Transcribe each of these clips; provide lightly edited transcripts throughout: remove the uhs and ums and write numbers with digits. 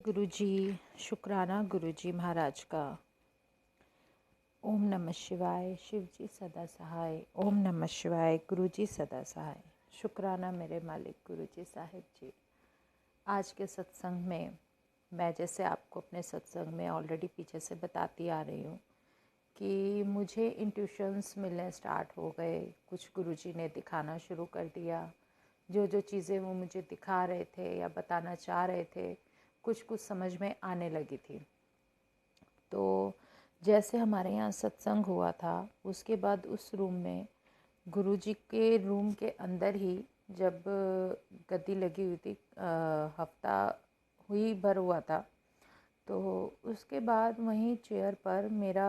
गुरुजी, शुक्राना गुरुजी महाराज का। ओम नमः शिवाय। शिव जी सदा सहाय। ओम नमः शिवाय। गुरुजी सदा सहाय। शुक्राना मेरे मालिक गुरुजी साहिब जी। आज के सत्संग में मैं जैसे आपको अपने सत्संग में ऑलरेडी पीछे से बताती आ रही हूँ कि मुझे इंट्यूशंस मिलने स्टार्ट हो गए। कुछ गुरुजी ने दिखाना शुरू कर दिया। जो जो चीज़ें वो मुझे दिखा रहे थे या बताना चाह रहे थे, कुछ कुछ समझ में आने लगी थी। तो जैसे हमारे यहाँ सत्संग हुआ था, उसके बाद उस रूम में, गुरुजी के रूम के अंदर ही जब गद्दी लगी हुई थी, हफ्ता हुई भर हुआ था, तो उसके बाद वहीं चेयर पर मेरा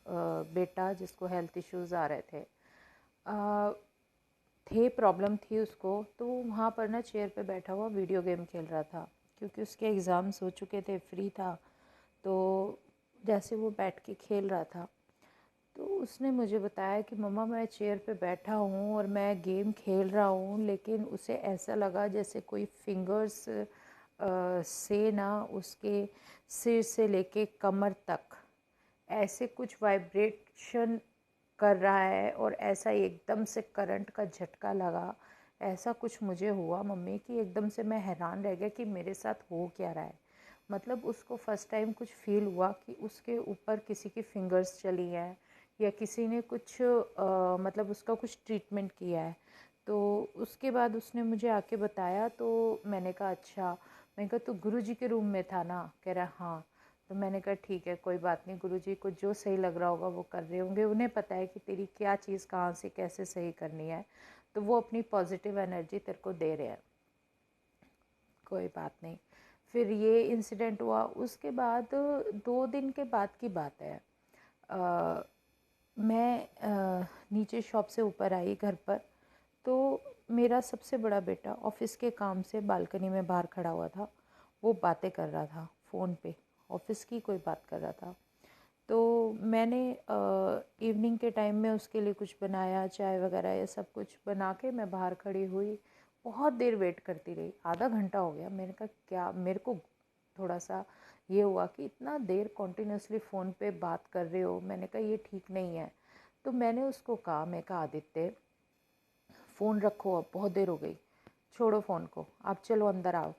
बेटा, जिसको हेल्थ इश्यूज़ आ रहे थे, प्रॉब्लम थी उसको, तो वहाँ पर ना चेयर पे बैठा हुआ वीडियो गेम खेल रहा था। क्योंकि उसके एग्ज़ाम्स हो चुके थे, फ्री था, तो जैसे वो बैठ के खेल रहा था, तो उसने मुझे बताया कि मम्मा मैं चेयर पे बैठा हूँ और मैं गेम खेल रहा हूँ, लेकिन उसे ऐसा लगा जैसे कोई फिंगर्स से ना उसके सिर से लेके कमर तक ऐसे कुछ वाइब्रेशन कर रहा है, और ऐसा एकदम से करंट का झटका लगा। ऐसा कुछ मुझे हुआ मम्मी कि एकदम से मैं हैरान रह गया कि मेरे साथ हो क्या रहा है। मतलब उसको फर्स्ट टाइम कुछ फील हुआ कि उसके ऊपर किसी की फिंगर्स चली हैं या किसी ने कुछ मतलब उसका कुछ ट्रीटमेंट किया है। तो उसके बाद उसने मुझे आके बताया, तो मैंने कहा अच्छा। मैंने कहा तू गुरुजी के रूम में था ना? कह रहा हाँ। तो मैंने कहा ठीक है, कोई बात नहीं, गुरुजी को जो सही लग रहा होगा वो कर रहे होंगे, उन्हें पता है कि तेरी क्या चीज़ कहाँ से कैसे सही करनी है, तो वो अपनी पॉजिटिव एनर्जी तेरे को दे रहे हैं, कोई बात नहीं। फिर ये इंसिडेंट हुआ। उसके बाद 2 दिन के बाद की बात है। मैं नीचे शॉप से ऊपर आई घर पर, तो मेरा सबसे बड़ा बेटा ऑफिस के काम से बालकनी में बाहर खड़ा हुआ था। वो बातें कर रहा था फ़ोन पे, ऑफिस की कोई बात कर रहा था। तो मैंने इवनिंग के टाइम में उसके लिए कुछ बनाया, चाय वगैरह ये सब कुछ बना के मैं बाहर खड़ी हुई। बहुत देर वेट करती रही, आधा घंटा हो गया। मैंने कहा क्या, मेरे को थोड़ा सा ये हुआ कि इतना देर कॉन्टीन्यूसली फ़ोन पे बात कर रहे हो। मैंने कहा ये ठीक नहीं है। तो मैंने उसको कहा, मैं कहा आदित्य फ़ोन रखो, अब बहुत देर हो गई, छोड़ो फ़ोन को, आप चलो अंदर आओ।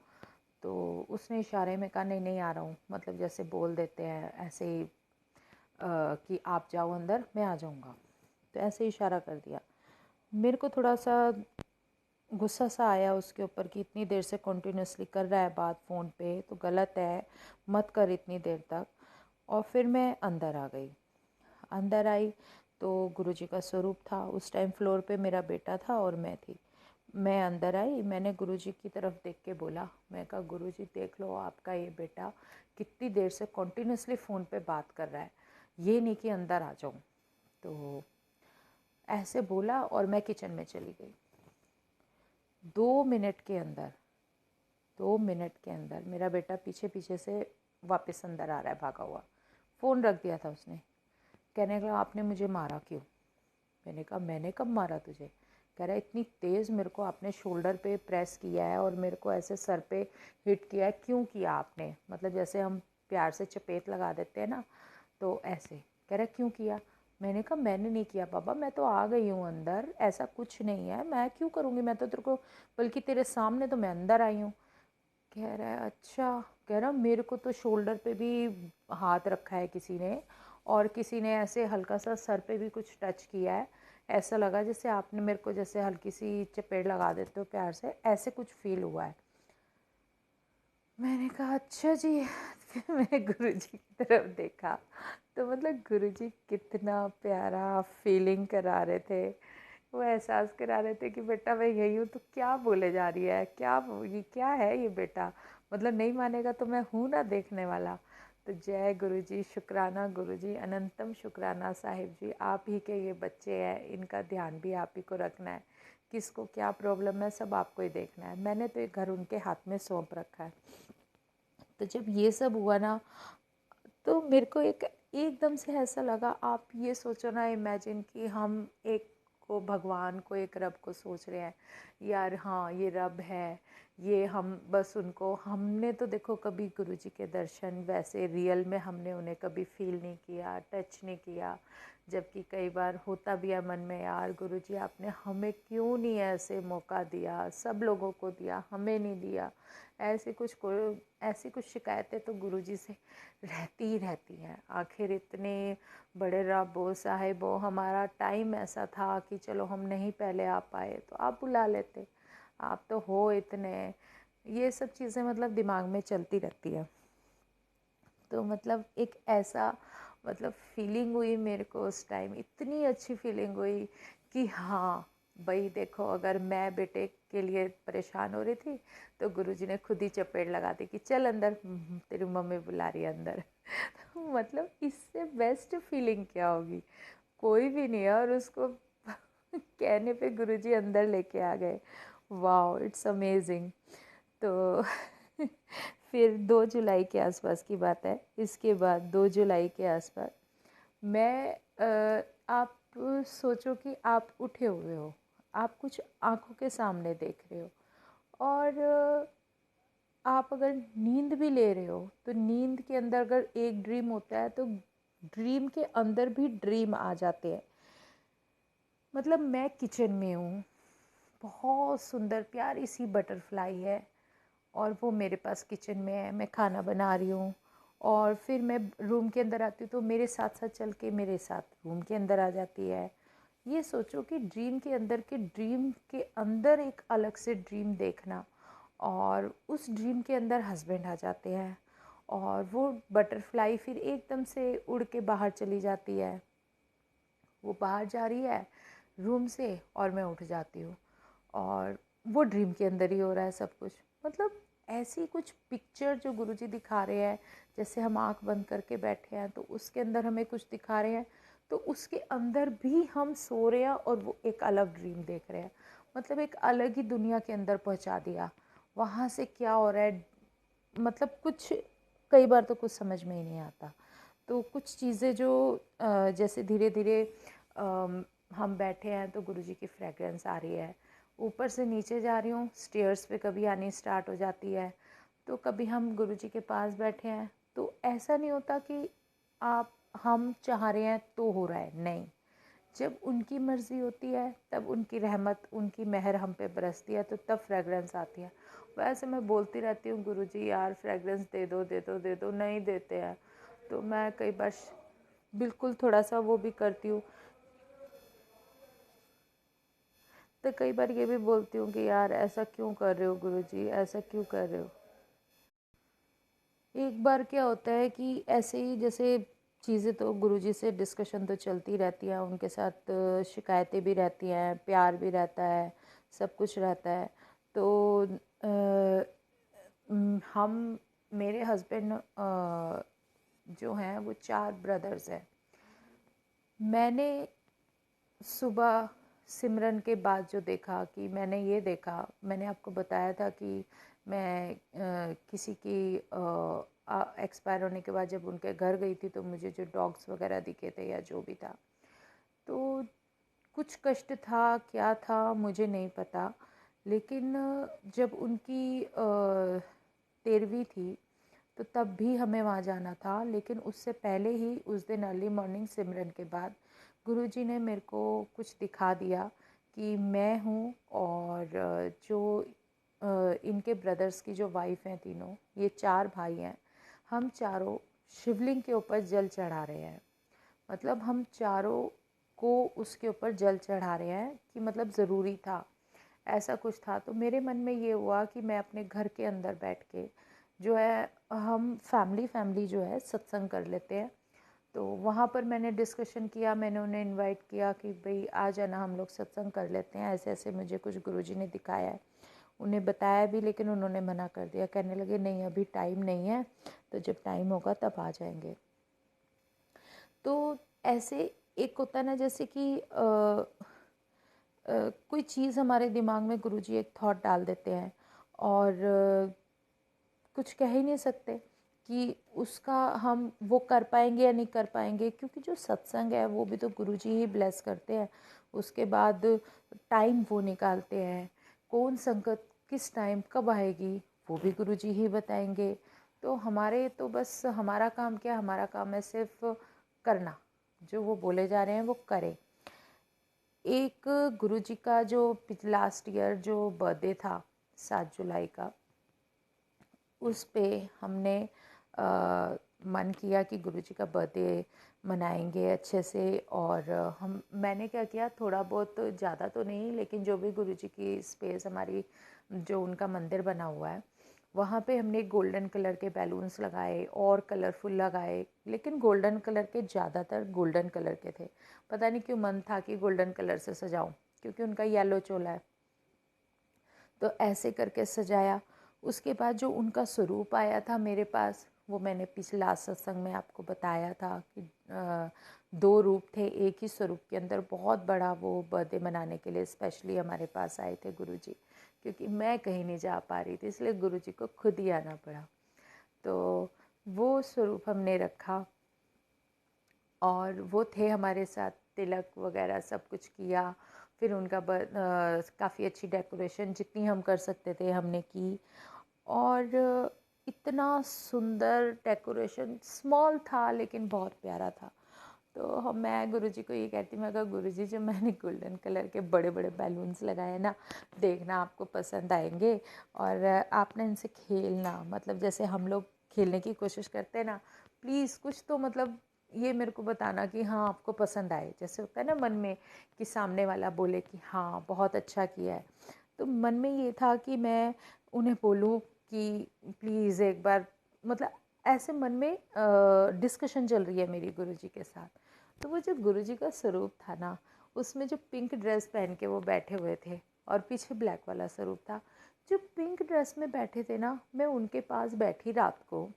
तो उसने इशारे में कहा नहीं नहीं आ रहा हूँ, मतलब जैसे बोल देते हैं ऐसे ही कि आप जाओ अंदर, मैं आ जाऊँगा। तो ऐसे इशारा कर दिया। मेरे को थोड़ा सा गुस्सा सा आया उसके ऊपर कि इतनी देर से कंटिन्यूसली कर रहा है बात फ़ोन पे, तो गलत है, मत कर इतनी देर तक। और फिर मैं अंदर आ गई। अंदर आई तो गुरुजी का स्वरूप था। उस टाइम फ्लोर पे मेरा बेटा था और मैं थी। मैं अंदर आई, मैंने गुरुजी की तरफ देख के बोला, मैं कहा गुरुजी देख लो, आपका ये बेटा कितनी देर से कंटिन्यूसली फ़ोन पे बात कर रहा है, ये नहीं कि अंदर आ जाऊँ। तो ऐसे बोला और मैं किचन में चली गई। 2 मिनट के अंदर 2 मिनट के अंदर मेरा बेटा पीछे पीछे से वापस अंदर आ रहा है भागा हुआ। फ़ोन रख दिया था उसने। कहने लगा आपने मुझे मारा क्यों? मैंने कहा मैंने कब मारा तुझे? कह रहा है इतनी तेज़ मेरे को आपने शोल्डर पे प्रेस किया है और मेरे को ऐसे सर पे हिट किया है, क्यों किया आपने? मतलब जैसे हम प्यार से चपेट लगा देते हैं ना, तो ऐसे। कह रहा है क्यों किया? मैंने कहा मैंने नहीं किया पापा, मैं तो आ गई हूँ अंदर, ऐसा कुछ नहीं है, मैं क्यों करूँगी, मैं तो तेरे को, बल्कि तेरे सामने तो मैं अंदर आई हूँ। कह रहा है अच्छा। कह रहा मेरे को तो शोल्डर पे भी हाथ रखा है किसी ने, और किसी ने ऐसे हल्का सा सर पे भी कुछ टच किया है। ऐसा लगा जैसे आपने मेरे को जैसे हल्की सी चपेट लगा देते हो प्यार से, ऐसे कुछ फील हुआ है। मैंने कहा अच्छा जी। फिर मैंने गुरुजी की तरफ देखा, तो मतलब गुरुजी कितना प्यारा फीलिंग करा रहे थे। वो एहसास करा रहे थे कि बेटा मैं यही हूँ, तो क्या बोले जा रही है, क्या ये क्या है ये बेटा, मतलब नहीं मानेगा तो मैं हूँ ना देखने वाला। तो जय गुरुजी, शुक्राना गुरुजी, अनंतम शुक्राना साहिब जी। आप ही के ये बच्चे हैं, इनका ध्यान भी आप ही को रखना है। किसको क्या प्रॉब्लम है सब आपको ही देखना है। मैंने तो ये घर उनके हाथ में सौंप रखा है। तो जब ये सब हुआ ना, तो मेरे को एकदम से ऐसा लगा, आप ये सोचो ना, इमेजिन कि हम एक को भगवान को, एक रब को सोच रहे हैं, यार हाँ ये रब है, ये हम बस उनको, हमने तो देखो कभी गुरुजी के दर्शन वैसे रियल में हमने उन्हें कभी फील नहीं किया, टच नहीं किया। जबकि कई बार होता भी है मन में, यार गुरुजी आपने हमें क्यों नहीं ऐसे मौका दिया, सब लोगों को दिया, हमें नहीं दिया। ऐसी कुछ शिकायतें तो गुरुजी से रहती ही रहती हैं। आखिर इतने बड़े रब साहिब हो, हमारा टाइम ऐसा था कि चलो हम नहीं पहले आ पाए तो आप बुला लेते, आप तो हो इतने। ये सब चीज़ें मतलब दिमाग में चलती रहती है। तो मतलब एक ऐसा मतलब फीलिंग हुई मेरे को उस टाइम, इतनी अच्छी फीलिंग हुई कि हाँ भाई देखो, अगर मैं बेटे के लिए परेशान हो रही थी तो गुरुजी ने खुद ही चपेट लगा दी कि चल अंदर, तेरी मम्मी बुला रही है अंदर। तो मतलब इससे बेस्ट फीलिंग क्या होगी, कोई भी नहीं है, और उसको कहने पे गुरुजी अंदर लेके आ गए। Wow, it's amazing. तो फिर 2 जुलाई के आसपास की बात है। इसके बाद 2 जुलाई के आसपास मैं आप सोचो कि आप उठे हुए हो, आप कुछ आँखों के सामने देख रहे हो, और आप अगर नींद भी ले रहे हो तो नींद के अंदर अगर एक ड्रीम होता है तो ड्रीम के अंदर भी ड्रीम आ जाते हैं। मतलब मैं किचन में हूँ, बहुत सुंदर प्यारी सी बटरफ्लाई है, और वो मेरे पास किचन में है, मैं खाना बना रही हूँ, और फिर मैं रूम के अंदर आती हूँ तो मेरे साथ साथ चल के मेरे साथ रूम के अंदर आ जाती है। ये सोचो कि ड्रीम के अंदर एक अलग से ड्रीम देखना, और उस ड्रीम के अंदर हस्बैंड आ जाते हैं, और वो बटरफ्लाई फिर एकदम से उड़ के बाहर चली जाती है, वो बाहर जा रही है रूम से, और मैं उठ जाती हूँ, और वो ड्रीम के अंदर ही हो रहा है सब कुछ। मतलब ऐसी कुछ पिक्चर जो गुरुजी दिखा रहे हैं, जैसे हम आंख बंद करके बैठे हैं तो उसके अंदर हमें कुछ दिखा रहे हैं, तो उसके अंदर भी हम सो रहे हैं और वो एक अलग ड्रीम देख रहे हैं। मतलब एक अलग ही दुनिया के अंदर पहुंचा दिया। वहाँ से क्या हो रहा है, मतलब कुछ कई बार तो कुछ समझ में ही नहीं आता। तो कुछ चीज़ें जो जैसे धीरे धीरे हम बैठे हैं तो गुरुजी की फ्रेगरेंस आ रही है, ऊपर से नीचे जा रही हूँ, स्टेयर्स पे कभी आनी स्टार्ट हो जाती है, तो कभी हम गुरुजी के पास बैठे हैं, तो ऐसा नहीं होता कि आप हम चाह रहे हैं तो हो रहा है, नहीं। जब उनकी मर्ज़ी होती है तब उनकी रहमत, उनकी मेहर हम पे बरसती है, तो तब फ्रेगरेंस आती है। वैसे मैं बोलती रहती हूँ गुरुजी यार फ्रेगरेंस दे दो दे दो दे दो, नहीं देते हैं। तो मैं कई बार बिल्कुल थोड़ा सा वो भी करती हूँ, तो कई बार ये भी बोलती हूँ कि यार ऐसा क्यों कर रहे हो गुरुजी, ऐसा क्यों कर रहे हो। एक बार क्या होता है कि ऐसे ही जैसे चीज़ें, तो गुरुजी से डिस्कशन तो चलती रहती है, उनके साथ शिकायतें भी रहती हैं, प्यार भी रहता है, सब कुछ रहता है। तो हम मेरे हस्बैंड जो हैं वो 4 ब्रदर्स हैं। मैंने सुबह सिमरन के बाद जो देखा, कि मैंने ये देखा, मैंने आपको बताया था कि मैं किसी की एक्सपायर होने के बाद जब उनके घर गई थी तो मुझे जो डॉग्स वगैरह दिखे थे या जो भी था, तो कुछ कष्ट था, क्या था मुझे नहीं पता। लेकिन जब उनकी 13वीं थी तो तब भी हमें वहाँ जाना था, लेकिन उससे पहले ही उस दिन अर्ली मॉर्निंग सिमरन के बाद गुरुजी ने मेरे को कुछ दिखा दिया कि मैं हूँ, और जो इनके ब्रदर्स की जो वाइफ हैं तीनों, ये 4 भाई हैं, हम चारों शिवलिंग के ऊपर जल चढ़ा रहे हैं। मतलब हम चारों को उसके ऊपर जल चढ़ा रहे हैं, कि मतलब ज़रूरी था, ऐसा कुछ था। तो मेरे मन में ये हुआ कि मैं अपने घर के अंदर बैठ के जो है, हम फैमिली जो है सत्संग कर लेते हैं। तो वहाँ पर मैंने डिस्कशन किया, मैंने उन्हें इनवाइट किया कि भाई आ जाना, हम लोग सत्संग कर लेते हैं, ऐसे ऐसे मुझे कुछ गुरुजी ने दिखाया है। उन्हें बताया भी, लेकिन उन्होंने मना कर दिया, कहने लगे नहीं अभी टाइम नहीं है, तो जब टाइम होगा तब आ जाएंगे। तो ऐसे एक होता है ना, जैसे कि कोई चीज़ हमारे दिमाग में गुरुजी एक थॉट डाल देते हैं, और कुछ कह ही नहीं सकते कि उसका हम वो कर पाएंगे या नहीं कर पाएंगे, क्योंकि जो सत्संग है वो भी तो गुरुजी ही ब्लेस करते हैं। उसके बाद टाइम वो निकालते हैं, कौन संगत किस टाइम कब आएगी वो भी गुरुजी ही बताएंगे। तो हमारे तो बस हमारा काम क्या, हमारा काम है सिर्फ करना, जो वो बोले जा रहे हैं वो करें। एक गुरुजी का जो लास्ट ईयर जो बर्थडे था 7 जुलाई का, उस पे हमने मन किया कि गुरुजी का बर्थडे मनाएंगे अच्छे से। और मैंने क्या किया, थोड़ा बहुत, ज़्यादा तो नहीं, लेकिन जो भी गुरुजी की स्पेस हमारी, जो उनका मंदिर बना हुआ है, वहाँ पे हमने गोल्डन कलर के बैलून्स लगाए और कलरफुल लगाए, लेकिन गोल्डन कलर के, ज़्यादातर गोल्डन कलर के थे। पता नहीं क्यों मन था कि गोल्डन कलर से सजाऊं, क्योंकि उनका येलो चोला है। तो ऐसे करके सजाया। उसके बाद जो उनका स्वरूप आया था मेरे पास, वो मैंने पिछला सत्संग में आपको बताया था कि 2 रूप थे एक ही स्वरूप के अंदर। बहुत बड़ा वो बर्थडे मनाने के लिए स्पेशली हमारे पास आए थे गुरुजी, क्योंकि मैं कहीं नहीं जा पा रही थी, इसलिए गुरुजी को खुद ही आना पड़ा। तो वो स्वरूप हमने रखा और वो थे हमारे साथ, तिलक वगैरह सब कुछ किया। फिर उनका काफ़ी अच्छी डेकोरेशन जितनी हम कर सकते थे हमने की। और इतना सुंदर डेकोरेशन, स्मॉल था लेकिन बहुत प्यारा था। तो मैं गुरुजी को ये कहती, मैं कहा गुरुजी जो मैंने गोल्डन कलर के बड़े बड़े बैलून्स लगाए ना, देखना आपको पसंद आएंगे और आप ना इनसे खेलना, मतलब जैसे हम लोग खेलने की कोशिश करते हैं ना, प्लीज़ कुछ तो मतलब ये मेरे को बताना कि हाँ आपको पसंद आए। जैसे होता है ना मन में कि सामने वाला बोले कि हाँ बहुत अच्छा किया है, तो मन में ये था कि मैं उन्हें बोलूँ कि प्लीज़ एक बार, मतलब ऐसे मन में डिस्कशन चल रही है मेरी गुरुजी के साथ। तो वो जो गुरुजी का स्वरूप था ना, उसमें जो पिंक ड्रेस पहन के वो बैठे हुए थे और पीछे ब्लैक वाला स्वरूप था। जो पिंक ड्रेस में बैठे थे ना, मैं उनके पास बैठी, रात को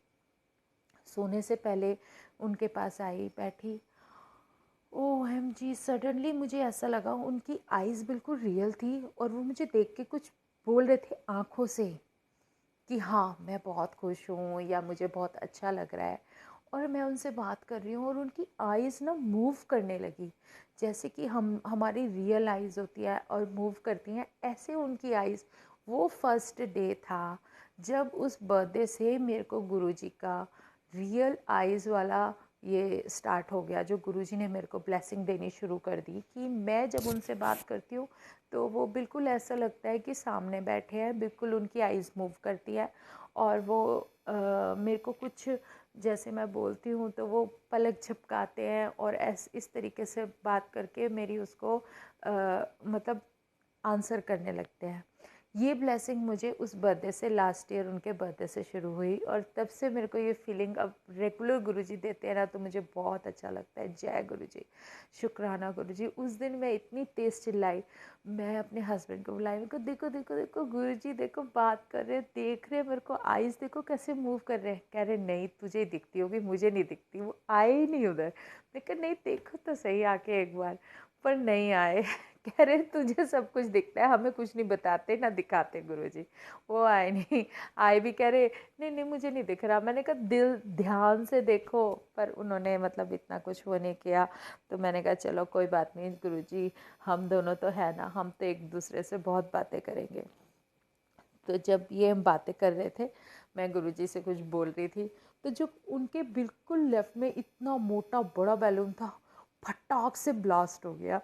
सोने से पहले उनके पास आई, बैठी। OMG, सडनली मुझे ऐसा लगा उनकी आईज़ बिल्कुल रियल थी और वो मुझे देख के कुछ बोल रहे थे आँखों से कि हाँ मैं बहुत खुश हूँ या मुझे बहुत अच्छा लग रहा है। और मैं उनसे बात कर रही हूँ और उनकी आईज़ ना मूव करने लगी, जैसे कि हमारी रियल आईज़ होती है और मूव करती हैं, ऐसे उनकी आईज़। वो फर्स्ट डे था जब उस बर्थडे से मेरे को गुरुजी का रियल आईज़ वाला ये स्टार्ट हो गया, जो गुरुजी ने मेरे को ब्लेसिंग देनी शुरू कर दी कि मैं जब उनसे बात करती हूँ तो वो बिल्कुल ऐसा लगता है कि सामने बैठे हैं, बिल्कुल उनकी आईज़ मूव करती है। और वो मेरे को कुछ, जैसे मैं बोलती हूँ तो वो पलक झपकाते हैं और इस तरीके से बात करके मेरी उसको मतलब आंसर करने लगते हैं। ये ब्लेसिंग मुझे उस बर्थडे से, लास्ट ईयर उनके बर्थडे से शुरू हुई और तब से मेरे को ये फीलिंग अब रेगुलर गुरुजी देते हैं ना, तो मुझे बहुत अच्छा लगता है। जय गुरुजी, शुक्राना गुरुजी। उस दिन मैं इतनी तेज़ चिल्लाई, मैं अपने हस्बैंड को बुलाई, मेरे को देखो देखो देखो गुरुजी देखो बात कर रहे, देख रहे मेरे को, आईज़ देखो कैसे मूव कर रहे हैं। कह रहे नहीं तुझे दिखती होगी, मुझे नहीं दिखती। वो आए ही नहीं उधर। मैं कहा नहीं देखो तो सही आके एक बार, पर नहीं आए। कह रहे तुझे सब कुछ दिखता है, हमें कुछ नहीं बताते ना दिखाते गुरुजी। वो आए नहीं। आए भी कह रहे नहीं नहीं मुझे नहीं दिख रहा। मैंने कहा दिल ध्यान से देखो, पर उन्होंने मतलब इतना कुछ वो नहीं किया। तो मैंने कहा चलो कोई बात नहीं गुरुजी, हम दोनों तो है ना, हम तो एक दूसरे से बहुत बातें करेंगे। तो जब ये हम बातें कर रहे थे, मैं गुरुजी से कुछ बोल रही थी, तो जो उनके बिल्कुल लेफ्ट में इतना मोटा बड़ा बैलून था, फटाक से ब्लास्ट हो गया।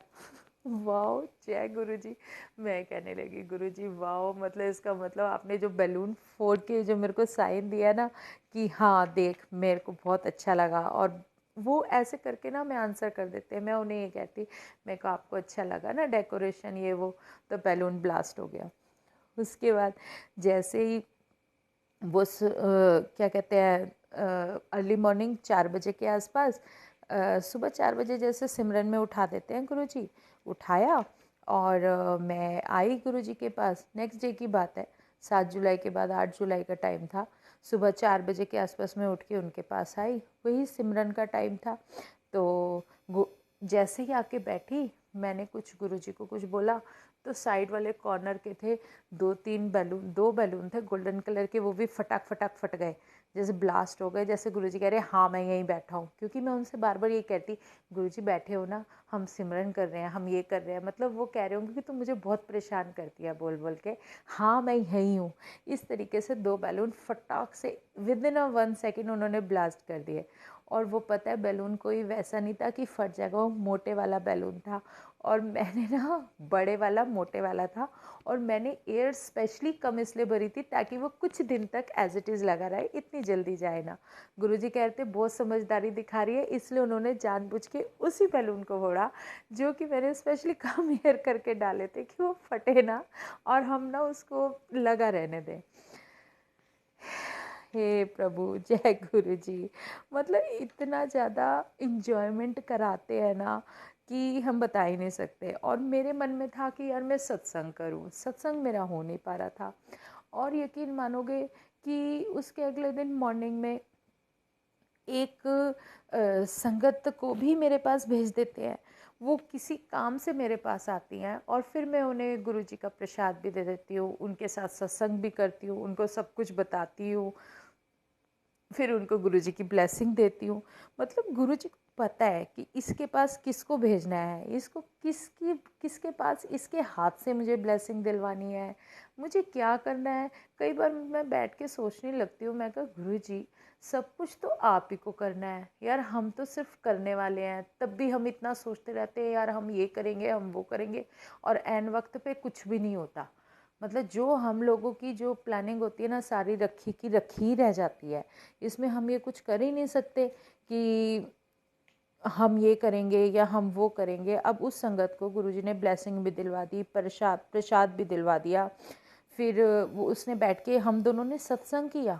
वाओ, जय गुरुजी। मैं कहने लगी गुरुजी वाओ, मतलब इसका मतलब आपने जो बैलून फोड़ के जो मेरे को साइन दिया ना कि हाँ देख मेरे को बहुत अच्छा लगा, और वो ऐसे करके ना मैं आंसर कर देते हैं। मैं उन्हें ये कहती, मेरे को आपको अच्छा लगा ना डेकोरेशन ये वो, तो बैलून ब्लास्ट हो गया। उसके बाद जैसे ही वो क्या कहते हैं, अर्ली मॉर्निंग 4 बजे के आसपास, सुबह 4 बजे जैसे सिमरन में उठा देते हैं गुरुजी, उठाया और मैं आई गुरुजी के पास। नेक्स्ट डे की बात है, 7 जुलाई के बाद 8 जुलाई का टाइम था। सुबह 4 बजे के आसपास मैं उठ के उनके पास आई, वही सिमरन का टाइम था। तो जैसे ही आके बैठी, मैंने कुछ गुरुजी को कुछ बोला, तो साइड वाले कॉर्नर के थे 2-3 बैलून, 2 बैलून थे गोल्डन कलर के, वो भी फटाक फटाक फट गए। जैसे ब्लास्ट हो गए, जैसे गुरुजी कह रहे हैं हाँ मैं यहीं बैठा हूँ, क्योंकि मैं उनसे बार बार ये कहती गुरुजी बैठे हो ना, हम सिमरन कर रहे हैं, हम ये कर रहे हैं, मतलब वो कह रहे होंगे कि तुम मुझे बहुत परेशान करती है बोल बोल के, हाँ मैं यहीं हूँ। इस तरीके से 2 बैलून फटाक से विदिन अ 1 सेकेंड उन्होंने ब्लास्ट कर दिए। और वो पता है बैलून कोई वैसा नहीं था कि फट जाएगा, वो मोटे वाला बैलून था, और मैंने ना बड़े वाला मोटे वाला था, और मैंने एयर स्पेशली कम इसलिए भरी थी ताकि वो कुछ दिन तक एज इट इज़ लगा रहे, इतनी जल्दी जाए ना। गुरुजी कहते बहुत समझदारी दिखा रही है, इसलिए उन्होंने जानबूझ के उसी बैलून को फोड़ा जो कि मैंने स्पेशली कम एयर करके डाले थे कि वो फटे ना और हम ना उसको लगा रहने दें। हे प्रभु, जय गुरु जी। मतलब इतना ज़्यादा इंजॉयमेंट कराते हैं ना कि हम बता ही नहीं सकते। और मेरे मन में था कि यार मैं सत्संग करूं, सत्संग मेरा हो नहीं पा रहा था। और यकीन मानोगे कि उसके अगले दिन मॉर्निंग में एक संगत को भी मेरे पास भेज देते हैं। वो किसी काम से मेरे पास आती हैं और फिर मैं उन्हें गुरुजी का प्रसाद भी दे देती हूँ, उनके साथ सत्संग भी करती हूँ, उनको सब कुछ बताती हूँ, फिर उनको गुरुजी की ब्लेसिंग देती हूँ। मतलब गुरुजी को पता है कि इसके पास किसको भेजना है, इसको किसके पास इसके हाथ से मुझे ब्लेसिंग दिलवानी है, मुझे क्या करना है। कई बार मैं बैठ के सोचने लगती हूँ, मैं कहा गुरुजी सब कुछ तो आप ही को करना है यार, हम तो सिर्फ करने वाले हैं। तब भी हम इतना सोचते रहते हैं यार हम ये करेंगे, हम वो करेंगे, और ऐन वक्त पे कुछ भी नहीं होता। मतलब जो हम लोगों की जो प्लानिंग होती है ना, सारी रखी की रखी ही रह जाती है। इसमें हम ये कुछ कर ही नहीं सकते कि हम ये करेंगे या हम वो करेंगे। अब उस संगत को गुरुजी ने ब्लेसिंग भी दिलवा दी, प्रसाद भी दिलवा दिया। फिर वो उसने बैठ के हम दोनों ने सत्संग किया।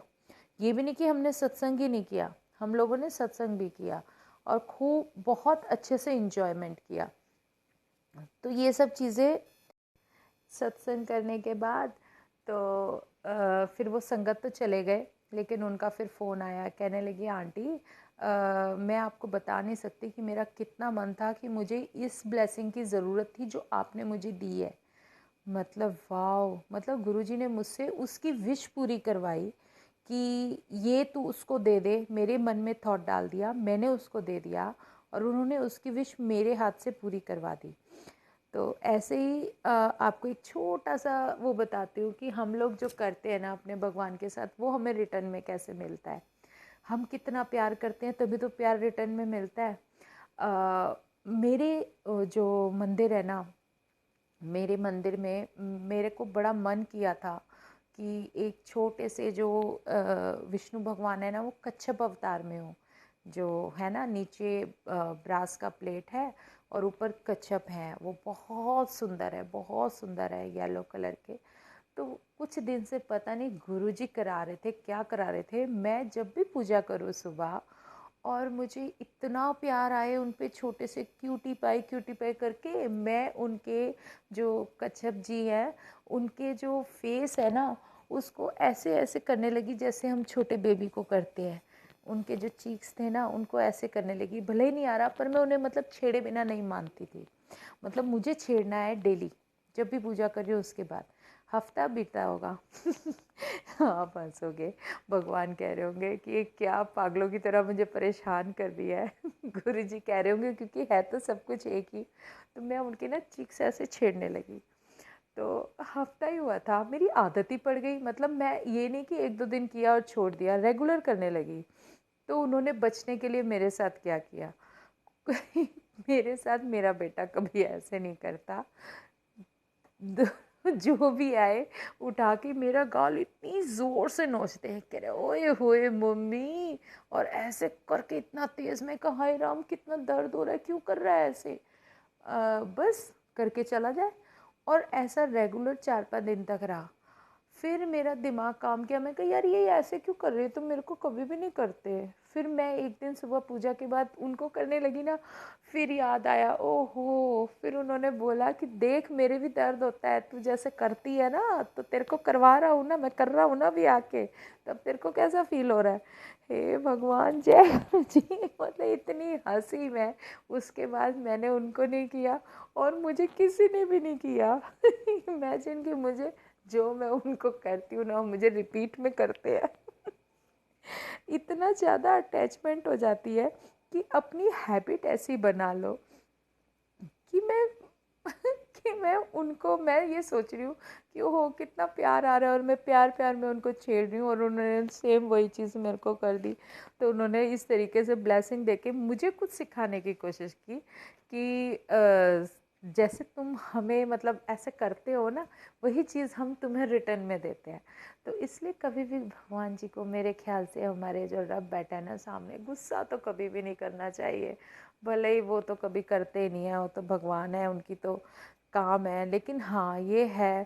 ये भी नहीं कि हमने सत्संग ही नहीं किया, हम लोगों ने सत्संग भी किया और खूब बहुत अच्छे से इंजॉयमेंट किया। तो ये सब चीज़ें सत्संग करने के बाद तो फिर वो संगत तो चले गए, लेकिन उनका फिर फ़ोन आया, कहने लगी आंटी मैं आपको बता नहीं सकती कि मेरा कितना मन था कि मुझे इस ब्लेसिंग की ज़रूरत थी जो आपने मुझे दी है। मतलब वाओ, मतलब गुरुजी ने मुझसे उसकी विश पूरी करवाई कि ये तू उसको दे दे। मेरे मन में थॉट डाल दिया, मैंने उसको दे दिया और उन्होंने उसकी विश मेरे हाथ से पूरी करवा दी। तो ऐसे ही आपको एक छोटा सा वो बताती हूँ कि हम लोग जो करते हैं ना अपने भगवान के साथ, वो हमें रिटर्न में कैसे मिलता है। हम कितना प्यार करते हैं तभी तो प्यार रिटर्न में मिलता है। मेरे जो मंदिर है ना, मेरे मंदिर में मेरे को बड़ा मन किया था कि एक छोटे से जो विष्णु भगवान है ना, वो कच्छप अवतार में हो, जो है ना नीचे ब्रास का प्लेट है और ऊपर कच्छप है। वो बहुत सुंदर है, बहुत सुंदर है, येलो कलर के। तो कुछ दिन से पता नहीं गुरुजी करा रहे थे, क्या करा रहे थे, मैं जब भी पूजा करूँ सुबह और मुझे इतना प्यार आए उन पे, छोटे से क्यूटी पाई करके मैं उनके जो कच्छप जी हैं उनके जो फेस है ना, उसको ऐसे ऐसे करने लगी जैसे हम छोटे बेबी को करते हैं। उनके जो चीक्स थे ना, उनको ऐसे करने लगी। भले ही नहीं आ रहा पर मैं उन्हें मतलब छेड़े बिना नहीं मानती थी। मतलब मुझे छेड़ना है डेली, जब भी पूजा कर रही हूँ उसके बाद। हफ्ता बीता होगा आप हंसोगे, भगवान कह रहे होंगे कि ये क्या पागलों की तरह मुझे परेशान कर दिया है गुरु जी कह रहे होंगे क्योंकि है तो सब कुछ एक ही। तो मैं उनकी ना चीक्स ऐसे छेड़ने लगी। तो हफ्ता ही हुआ था, मेरी आदत ही पड़ गई। मतलब मैं ये नहीं कि 1-2 दिन किया और छोड़ दिया, रेगुलर करने लगी। तो उन्होंने बचने के लिए मेरे साथ क्या किया मेरे साथ मेरा बेटा कभी ऐसे नहीं करता। जो भी आए उठा के मेरा गाल इतनी ज़ोर से नोचते हैं, कह रहे ओए होए मम्मी, और ऐसे करके इतना तेज़। मैं कहा हाय राम कितना दर्द हो रहा है, क्यों कर रहा है ऐसे। बस करके चला जाए। और ऐसा रेगुलर 4-5 दिन तक रहा। फिर मेरा दिमाग काम किया, मैं कहा यार ये ऐसे क्यों कर रहे, तो मेरे को कभी भी नहीं करते। फिर मैं एक दिन सुबह पूजा के बाद उनको करने लगी ना, फिर याद आया, ओहो। फिर उन्होंने बोला कि देख मेरे भी दर्द होता है, तू जैसे करती है ना, तो तेरे को करवा रहा हूँ ना, मैं कर रहा हूँ ना अभी आके, तब तेरे को कैसा फील हो रहा है। हे भगवान, जय जी। मतलब इतनी हंसी मैं। उसके बाद मैंने उनको नहीं किया और मुझे किसी ने भी नहीं किया इमेजिन कि मुझे जो मैं उनको करती हूँ ना, मुझे रिपीट में करते हैं इतना ज़्यादा अटैचमेंट हो जाती है कि अपनी हैबिट ऐसी बना लो कि मैं उनको, मैं ये सोच रही हूँ कि ओहो कितना प्यार आ रहा है और मैं प्यार प्यार में उनको छेड़ रही हूँ और उन्होंने सेम वही चीज़ मेरे को कर दी। तो उन्होंने इस तरीके से ब्लेसिंग देके मुझे कुछ सिखाने की कोशिश की कि जैसे तुम हमें मतलब ऐसे करते हो ना, वही चीज़ हम तुम्हें रिटर्न में देते हैं। तो इसलिए कभी भी भगवान जी को मेरे ख्याल से, हमारे जो रब बैठा है ना सामने, गुस्सा तो कभी भी नहीं करना चाहिए। भले ही वो तो कभी करते ही नहीं है, वो तो भगवान है, उनकी तो काम है। लेकिन हाँ ये है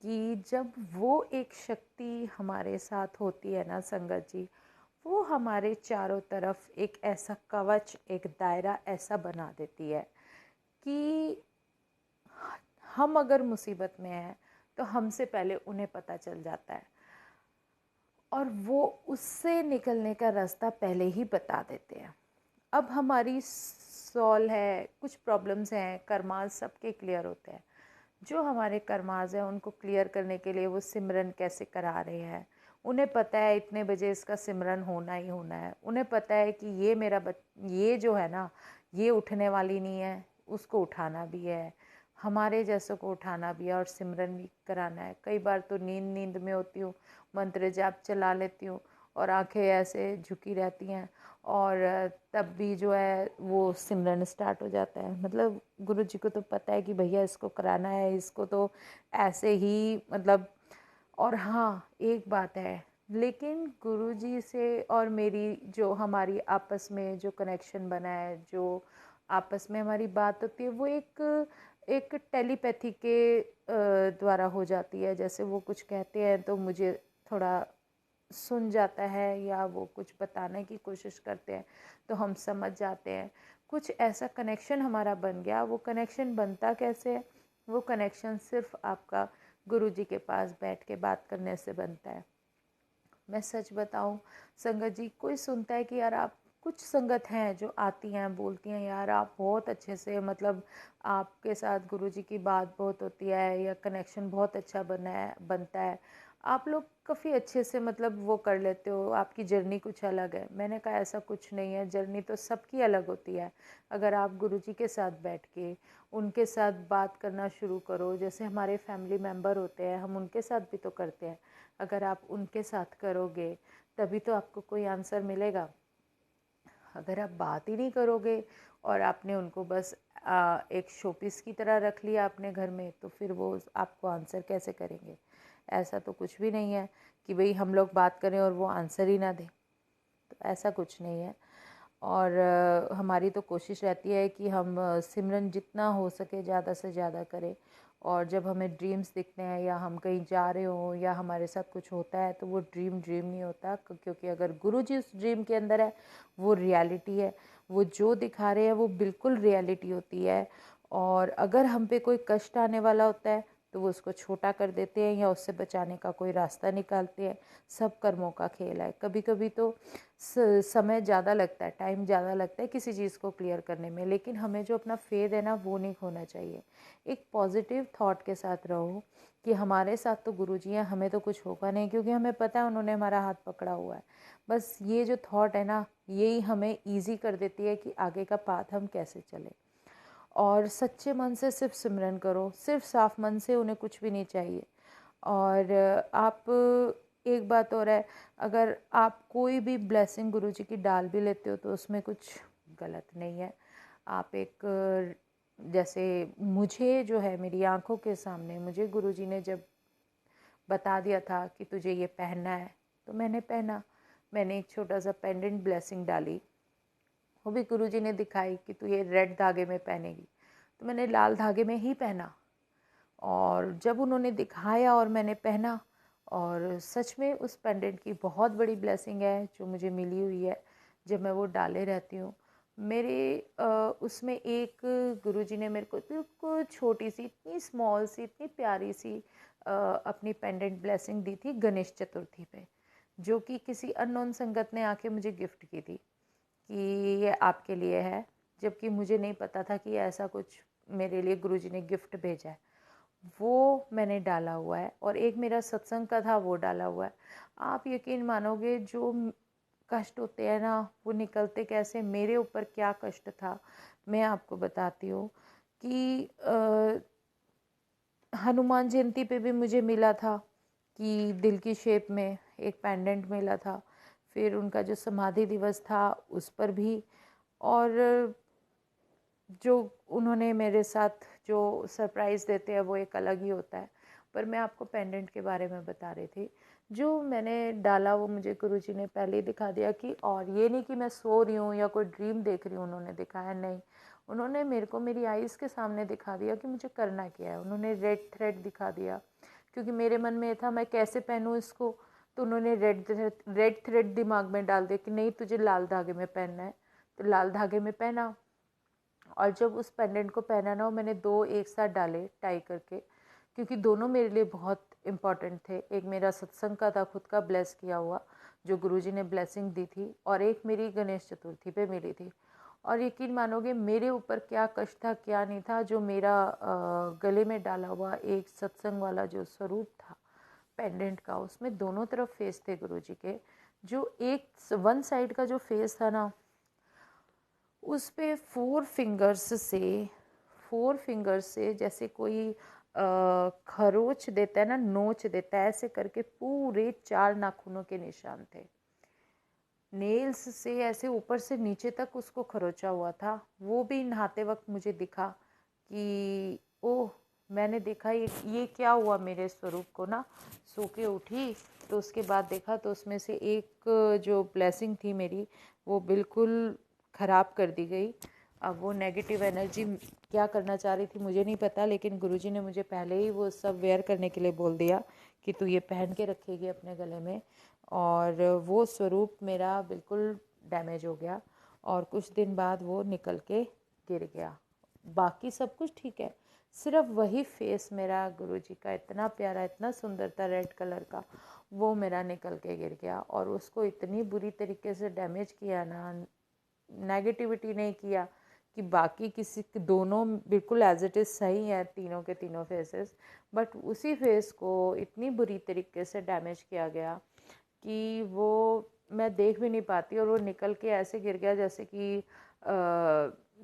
कि जब वो एक शक्ति हमारे साथ होती है ना संगत जी, वो हमारे चारों तरफ एक ऐसा कवच, एक दायरा ऐसा बना देती है कि हम अगर मुसीबत में हैं तो हमसे पहले उन्हें पता चल जाता है और वो उससे निकलने का रास्ता पहले ही बता देते हैं। अब हमारी सॉल्व है, कुछ प्रॉब्लम्स हैं, कर्मास सबके क्लियर होते हैं। जो हमारे कर्मास हैं उनको क्लियर करने के लिए वो सिमरन कैसे करा रहे हैं। उन्हें पता है इतने बजे इसका सिमरन होना ही होना है। उन्हें पता है कि ये मेरा ये जो है ना, ये उठने वाली नहीं है, उसको उठाना भी है, हमारे जैसों को उठाना भी है और सिमरन भी कराना है। कई बार तो नींद में होती हूँ, मंत्र जाप चला लेती हूँ और आंखें ऐसे झुकी रहती हैं और तब भी जो है वो सिमरन स्टार्ट हो जाता है। मतलब गुरु जी को तो पता है कि भैया इसको कराना है, इसको तो ऐसे ही मतलब। और हाँ एक बात है, लेकिन गुरु जी से और मेरी जो हमारी आपस में जो कनेक्शन बना है, जो आपस में हमारी बात होती है, वो एक एक टेलीपैथी के द्वारा हो जाती है। जैसे वो कुछ कहते हैं तो मुझे थोड़ा सुन जाता है, या वो कुछ बताने की कोशिश करते हैं तो हम समझ जाते हैं। कुछ ऐसा कनेक्शन हमारा बन गया। वो कनेक्शन बनता कैसे है? वो कनेक्शन सिर्फ आपका गुरु जी के पास बैठ के बात करने से बनता है। मैं सच बताऊं संगत जी, कोई सुनता है कि यार आप, कुछ संगत हैं जो आती हैं बोलती हैं यार आप बहुत अच्छे से, मतलब आपके साथ गुरु जी की बात बहुत होती है या कनेक्शन बहुत अच्छा बनता है, आप लोग काफ़ी अच्छे से मतलब वो कर लेते हो, आपकी जर्नी कुछ अलग है। मैंने कहा ऐसा कुछ नहीं है, जर्नी तो सबकी अलग होती है। अगर आप गुरु जी के साथ बैठ के उनके साथ बात करना शुरू करो, जैसे हमारे फैमिली मेम्बर होते हैं, हम उनके साथ भी तो करते हैं। अगर आप उनके साथ करोगे तभी तो आपको कोई आंसर मिलेगा। अगर आप बात ही नहीं करोगे और आपने उनको बस एक शोपीस की तरह रख लिया अपने घर में, तो फिर वो आपको आंसर कैसे करेंगे? ऐसा तो कुछ भी नहीं है कि भाई हम लोग बात करें और वो आंसर ही ना दें। तो ऐसा कुछ नहीं है। और हमारी तो कोशिश रहती है कि हम सिमरन जितना हो सके ज़्यादा से ज़्यादा करें। और जब हमें ड्रीम्स दिखते हैं या हम कहीं जा रहे हों या हमारे साथ कुछ होता है, तो वो ड्रीम ड्रीम नहीं होता, क्योंकि अगर गुरु जी उस ड्रीम के अंदर है, वो रियलिटी है। वो जो दिखा रहे हैं वो बिल्कुल रियलिटी होती है। और अगर हम पे कोई कष्ट आने वाला होता है तो वो उसको छोटा कर देते हैं या उससे बचाने का कोई रास्ता निकालते हैं। सब कर्मों का खेल है। कभी कभी तो समय ज़्यादा लगता है, टाइम ज़्यादा लगता है किसी चीज़ को क्लियर करने में, लेकिन हमें जो अपना फेथ है ना वो नहीं खोना चाहिए। एक पॉजिटिव थॉट के साथ रहो कि हमारे साथ तो गुरुजी हैं, हमें तो कुछ होगा नहीं, क्योंकि हमें पता है उन्होंने हमारा हाथ पकड़ा हुआ है। बस ये जो थॉट है ना, यही हमें ईजी कर देती है कि आगे का पाथ हम कैसे चलें। और सच्चे मन से सिर्फ सिमरन करो, सिर्फ साफ मन से, उन्हें कुछ भी नहीं चाहिए। और आप, एक बात और है, अगर आप कोई भी ब्लेसिंग गुरुजी की डाल भी लेते हो तो उसमें कुछ गलत नहीं है। आप एक, जैसे मुझे जो है मेरी आंखों के सामने मुझे गुरुजी ने जब बता दिया था कि तुझे ये पहनना है, तो मैंने पहना। मैंने एक छोटा सा पेंडेंट ब्लेसिंग डाली, वो भी गुरुजी ने दिखाई कि तू ये रेड धागे में पहनेगी, तो मैंने लाल धागे में ही पहना। और जब उन्होंने दिखाया और मैंने पहना, और सच में उस पेंडेंट की बहुत बड़ी ब्लेसिंग है जो मुझे मिली हुई है जब मैं वो डाले रहती हूँ। मेरे उसमें एक गुरुजी ने मेरे को बिल्कुल छोटी सी, इतनी स्मॉल सी, इतनी प्यारी सी अपनी पेंडेंट ब्लेसिंग दी थी गणेश चतुर्थी पे, जो कि किसी अननोन संगत ने आके मुझे गिफ्ट की थी कि ये आपके लिए है। जबकि मुझे नहीं पता था कि ऐसा कुछ मेरे लिए गुरुजी ने गिफ्ट भेजा है। वो मैंने डाला हुआ है। और एक मेरा सत्संग का था, वो डाला हुआ है। आप यकीन मानोगे, जो कष्ट होते हैं ना, वो निकलते कैसे, मेरे ऊपर क्या कष्ट था मैं आपको बताती हूँ कि हनुमान जयंती पे भी मुझे मिला था कि दिल की शेप में एक पेंडेंट मिला था। फिर उनका जो समाधि दिवस था उस पर भी, और जो उन्होंने मेरे साथ जो सरप्राइज़ देते हैं वो एक अलग ही होता है। पर मैं आपको पेंडेंट के बारे में बता रही थी, जो मैंने डाला वो मुझे गुरुजी ने पहले ही दिखा दिया कि, और ये नहीं कि मैं सो रही हूँ या कोई ड्रीम देख रही हूँ उन्होंने दिखाया, नहीं, उन्होंने मेरे को मेरी आईज़ के सामने दिखा दिया कि मुझे करना क्या है। उन्होंने रेड थ्रेड दिखा दिया, क्योंकि मेरे मन में था मैं कैसे पहनूँ इसको, तो उन्होंने रेड थ्रेड दिमाग में डाल दिया कि नहीं तुझे लाल धागे में पहनना है, तो लाल धागे में पहना। और जब उस पेंडेंट को पहना ना, मैंने 2 एक साथ डाले टाई करके, क्योंकि दोनों मेरे लिए बहुत इम्पॉर्टेंट थे। एक मेरा सत्संग का था खुद का ब्लेस किया हुआ, जो गुरुजी ने ब्लेसिंग दी थी, और एक मेरी गणेश चतुर्थी पे मिली थी। और यकीन मानोगे मेरे ऊपर क्या कष्ट था क्या नहीं था, जो मेरा गले में डाला हुआ एक सत्संग वाला जो स्वरूप था पेंडेंट का, उसमें दोनों तरफ फेस थे गुरुजी के। जो एक वन साइड का जो फेस था ना, उस पे 4 फिंगर्स से जैसे कोई खरोच देता है ना, नोच देता है, ऐसे करके पूरे 4 नाखूनों के निशान थे। नेल्स से ऐसे ऊपर से नीचे तक उसको खरोचा हुआ था। वो भी नहाते वक्त मुझे दिखा कि ओह, मैंने देखा ये क्या हुआ मेरे स्वरूप को ना। सो के उठी तो उसके बाद देखा तो उसमें से एक जो ब्लेसिंग थी मेरी, वो बिल्कुल ख़राब कर दी गई। अब वो नेगेटिव एनर्जी क्या करना चाह रही थी मुझे नहीं पता, लेकिन गुरुजी ने मुझे पहले ही वो सब वेयर करने के लिए बोल दिया कि तू ये पहन के रखेगी अपने गले में। और वो स्वरूप मेरा बिल्कुल डैमेज हो गया, और कुछ दिन बाद वो निकल के गिर गया। बाकी सब कुछ ठीक है, सिर्फ वही फेस मेरा गुरुजी का इतना प्यारा, इतना सुंदर था, रेड कलर का, वो मेरा निकल के गिर गया। और उसको इतनी बुरी तरीके से डैमेज किया ना, नेगेटिविटी नहीं किया कि बाकी किसी दोनों बिल्कुल एज इट इज़ सही है, तीनों के तीनों फेसेस, बट उसी फेस को इतनी बुरी तरीके से डैमेज किया गया कि वो मैं देख भी नहीं पाती, और वो निकल के ऐसे गिर गया जैसे कि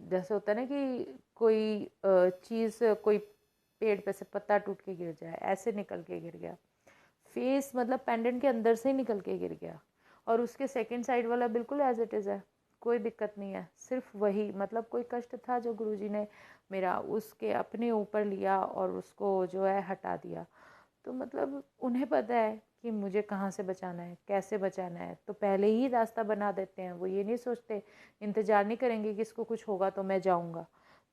जैसे होता है ना कि कोई चीज़, कोई पेड़ पे से पत्ता टूट के गिर जाए, ऐसे निकल के गिर गया। फेस मतलब पेंडेंट के अंदर से ही निकल के गिर गया, और उसके सेकंड साइड वाला बिल्कुल एज इट इज़ है, कोई दिक्कत नहीं है। सिर्फ वही मतलब कोई कष्ट था जो गुरुजी ने मेरा उसके अपने ऊपर लिया और उसको जो है हटा दिया। तो मतलब उन्हें पता है कि मुझे कहाँ से बचाना है, कैसे बचाना है, तो पहले ही रास्ता बना देते हैं। वो ये नहीं सोचते, इंतज़ार नहीं करेंगे कि इसको कुछ होगा तो मैं जाऊँगा,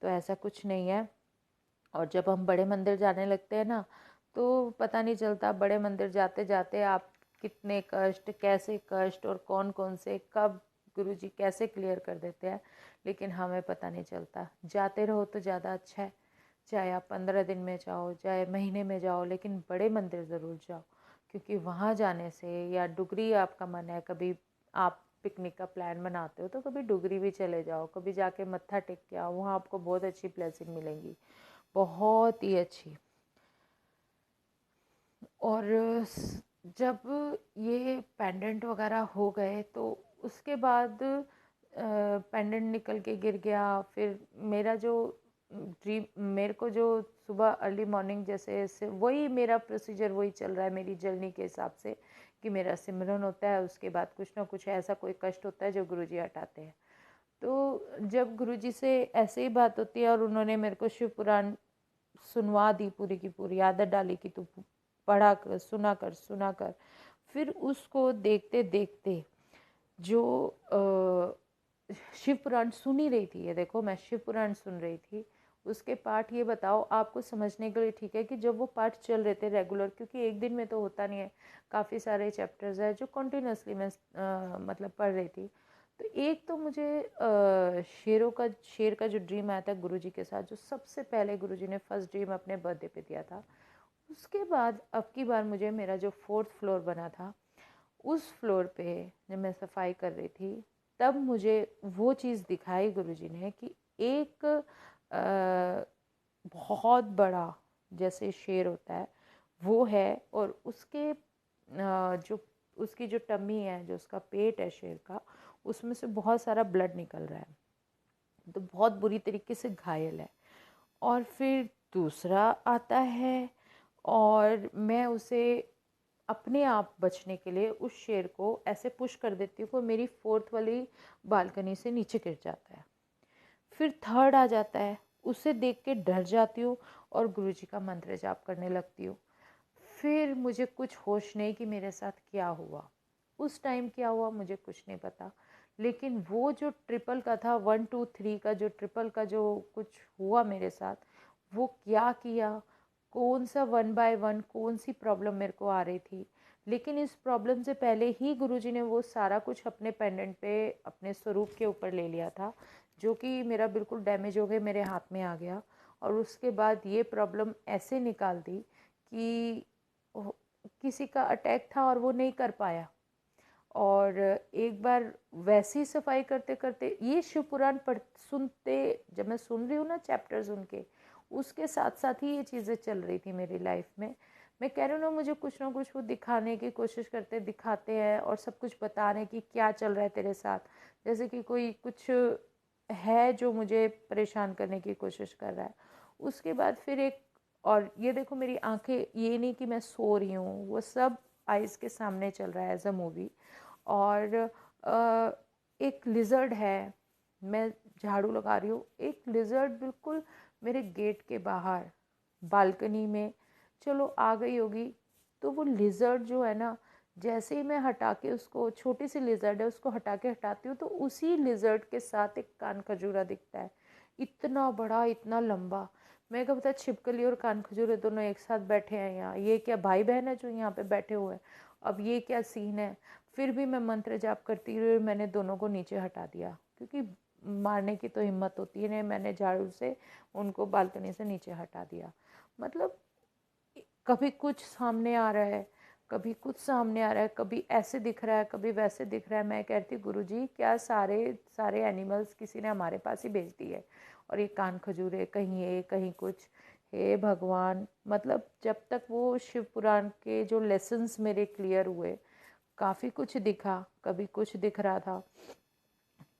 तो ऐसा कुछ नहीं है। और जब हम बड़े मंदिर जाने लगते हैं ना, तो पता नहीं चलता बड़े मंदिर जाते जाते आप कितने कष्ट, कैसे कष्ट, और कौन कौन से कब गुरुजी कैसे क्लियर कर देते हैं, लेकिन हमें पता नहीं चलता। जाते रहो तो ज़्यादा अच्छा है, चाहे आप 15 दिन में जाओ, चाहे महीने में जाओ, लेकिन बड़े मंदिर ज़रूर जाओ, क्योंकि वहाँ जाने से, या डुगरी आपका मन है, कभी आप पिकनिक का प्लान बनाते हो तो कभी डुगरी भी चले जाओ, कभी जाके मत्था टेक के आओ, वहाँ आपको बहुत अच्छी ब्लेसिंग मिलेंगी, बहुत ही अच्छी। और जब ये पेंडेंट वगैरह हो गए तो उसके बाद पेंडेंट निकल के गिर गया। फिर मेरा जो ड्रीम, मेरे को जो सुबह अर्ली मॉर्निंग जैसे वही मेरा प्रोसीजर वही चल रहा है मेरी जर्नी के हिसाब से, कि मेरा सिमरन होता है, उसके बाद कुछ ना कुछ ऐसा कोई कष्ट होता है जो गुरुजी हटाते हैं। तो जब गुरुजी से ऐसे ही बात होती है और उन्होंने मेरे को शिव पुराण सुनवा दी, पूरी की पूरी आदत डाली कि तू पढ़ा कर, सुना कर। फिर उसको देखते देखते जो शिव पुराण सुन ही रही थी, ये देखो मैं शिव पुराण सुन रही थी, उसके पाठ, ये बताओ आपको समझने के लिए ठीक है कि जब वो पाठ चल रहे थे रेगुलर, क्योंकि एक दिन में तो होता नहीं है, काफ़ी सारे चैप्टर्स है जो कंटिन्यूसली मैं मतलब पढ़ रही थी। तो एक तो मुझे शेर का जो ड्रीम आया था गुरुजी के साथ, जो सबसे पहले गुरुजी ने फर्स्ट ड्रीम अपने बर्थडे पे दिया था। उसके बाद अब की बार मुझे मेरा जो 4th फ्लोर बना था, उस फ्लोर पे जब मैं सफाई कर रही थी, तब मुझे वो चीज़ दिखाई गुरुजी ने कि एक बहुत बड़ा जैसे शेर होता है वो है, और उसके जो उसकी जो टम्मी है, जो उसका पेट है शेर का, उसमें से बहुत सारा ब्लड निकल रहा है, तो बहुत बुरी तरीके से घायल है। और फिर दूसरा आता है और मैं उसे अपने आप बचने के लिए उस शेर को ऐसे पुश कर देती हूँ कि मेरी फोर्थ वाली बालकनी से नीचे गिर जाता है। फिर थर्ड आ जाता है, उसे देख के डर जाती हूँ और गुरुजी का मंत्र जाप करने लगती हूँ। फिर मुझे कुछ होश नहीं कि मेरे साथ क्या हुआ, उस टाइम क्या हुआ मुझे कुछ नहीं पता। लेकिन वो जो ट्रिपल का था, 1 2 3 का जो ट्रिपल का जो कुछ हुआ मेरे साथ, वो क्या किया, कौन सा 1 बाय 1 कौन सी प्रॉब्लम मेरे को आ रही थी। लेकिन इस प्रॉब्लम से पहले ही गुरुजी ने वो सारा कुछ अपने पेंडेंट पे, अपने स्वरूप के ऊपर ले लिया था, जो कि मेरा बिल्कुल डैमेज हो गया, मेरे हाथ में आ गया। और उसके बाद ये प्रॉब्लम ऐसे निकाल दी कि किसी का अटैक था और वो नहीं कर पाया। और एक बार वैसी ही सफाई करते करते ये शिव पुराण पढ़ सुनते, जब मैं सुन रही हूँ ना चैप्टर्स उनके, उसके साथ साथ ही ये चीज़ें चल रही थी मेरी लाइफ में। मैं कह रही हूँ ना कुछ वो दिखाने की कोशिश करते, दिखाते हैं और सब कुछ बता रहे हैं कि क्या चल रहा है तेरे साथ, जैसे कि कोई कुछ है जो मुझे परेशान करने की कोशिश कर रहा है। उसके बाद फिर एक, और ये देखो मेरी आंखें, ये नहीं कि मैं सो रही हूँ, वो सब आइज़ के सामने चल रहा है एज अ मूवी। और एक लिजर्ड है, मैं झाड़ू लगा रही हूँ, एक लिजर्ड बिल्कुल मेरे गेट के बाहर बालकनी में, चलो आ गई होगी। तो वो लिजर्ड जो है ना, जैसे ही मैं हटा के उसको, छोटी सी लिजर्ड है, उसको हटा के हटाती हूँ तो उसी लिजर्ड के साथ एक कान खजूरा दिखता है, इतना बड़ा, इतना लंबा। मैं क्या पता छिपकली और कान खजूरे दोनों एक साथ बैठे हैं यहाँ, ये क्या भाई बहन है जो यहाँ पे बैठे हुए हैं, अब ये क्या सीन है। फिर भी मैं मंत्र जाप करती रही, मैंने दोनों को नीचे हटा दिया, क्योंकि मारने की तो हिम्मत होती है नहीं, मैंने झाड़ू से उनको बालकनी से नीचे हटा दिया। मतलब कभी कुछ सामने आ रहा है, कभी कुछ सामने आ रहा है, कभी ऐसे दिख रहा है, कभी वैसे दिख रहा है। मैं कहती गुरुजी क्या सारे सारे एनिमल्स किसी ने हमारे पास ही भेज दिए, और ये कान खजूरे कहीं ये कहीं कुछ, हे भगवान। मतलब जब तक वो शिव पुराण के जो लेसन्स मेरे क्लियर हुए, काफ़ी कुछ दिखा, कभी कुछ दिख रहा था।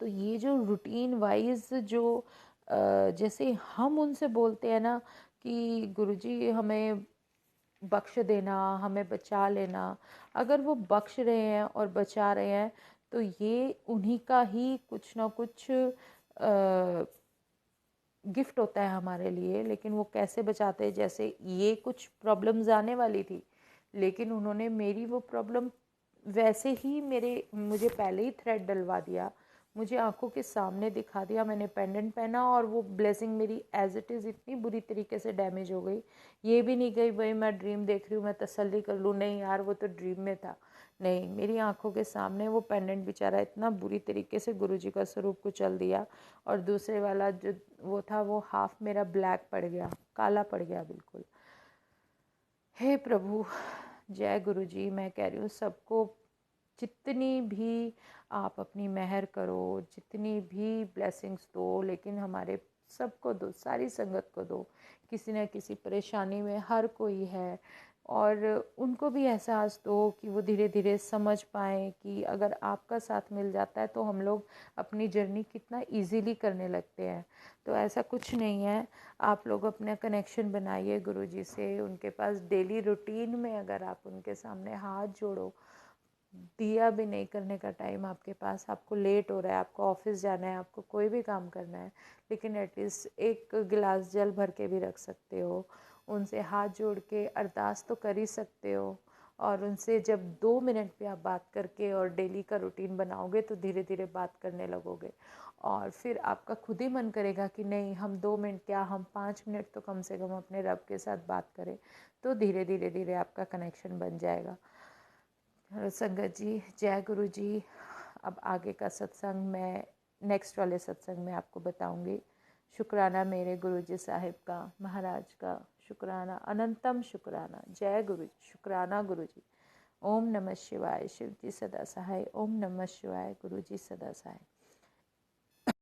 तो ये जो रूटीन वाइज जो जैसे हम उनसे बोलते हैं ना कि गुरुजी हमें बख्श देना, हमें बचा लेना, अगर वो बख्श रहे हैं और बचा रहे हैं तो ये उन्हीं का ही कुछ ना कुछ गिफ्ट होता है हमारे लिए। लेकिन वो कैसे बचाते हैं, जैसे ये कुछ प्रॉब्लम्स आने वाली थी, लेकिन उन्होंने मेरी वो प्रॉब्लम वैसे ही मुझे पहले ही थ्रेड डलवा दिया, मुझे आंखों के सामने दिखा दिया। मैंने पेंडेंट पहना और वो ब्लेसिंग मेरी एज इट इज़ इतनी बुरी तरीके से डैमेज हो गई। ये भी नहीं गई भाई मैं ड्रीम देख रही हूँ मैं तसल्ली कर लूँ, नहीं यार वो तो ड्रीम में था। नहीं, मेरी आंखों के सामने वो पेंडेंट बेचारा इतना बुरी तरीके से गुरुजी का स्वरूप कुचल दिया। और दूसरे वाला जो वो था, वो हाफ मेरा ब्लैक पड़ गया, काला पड़ गया बिल्कुल। हे प्रभु, जय गुरु जी। मैं कह रही हूँ सबको, जितनी भी आप अपनी मेहर करो, जितनी भी ब्लेसिंग्स दो, लेकिन हमारे सबको दो, सारी संगत को दो। किसी न किसी परेशानी में हर कोई है, और उनको भी एहसास दो कि वो धीरे धीरे समझ पाएँ कि अगर आपका साथ मिल जाता है तो हम लोग अपनी जर्नी कितना इजीली करने लगते हैं। तो ऐसा कुछ नहीं है, आप लोग अपना कनेक्शन बनाइए गुरुजी से, उनके पास डेली रूटीन में अगर आप उनके सामने हाथ जोड़ो, दिया भी नहीं करने का टाइम आपके पास, आपको लेट हो रहा है, आपको ऑफिस जाना है, आपको कोई भी काम करना है, लेकिन एटलीस्ट एक गिलास जल भर के भी रख सकते हो, उनसे हाथ जोड़ के अरदास तो कर ही सकते हो। और उनसे जब 2 मिनट भी आप बात करके और डेली का रूटीन बनाओगे तो धीरे धीरे बात करने लगोगे, और फिर आपका खुद ही मन करेगा कि नहीं, हम 2 मिनट क्या, हम 5 मिनट तो कम से कम अपने रब के साथ बात करें। तो धीरे धीरे धीरे आपका कनेक्शन बन जाएगा। संगत जी, जय गुरु जी। अब आगे का सत्संग मैं नेक्स्ट वाले सत्संग में आपको बताऊंगी। शुक्राना मेरे गुरु जी साहिब का, महाराज का, शुक्राना, अनंतम शुक्राना। जय गुरु, शुक्राना गुरु जी। ओम नमः शिवाय। शिव जी सदा सहाय। ओम नमः शिवाय। गुरु जी सदा सहाय।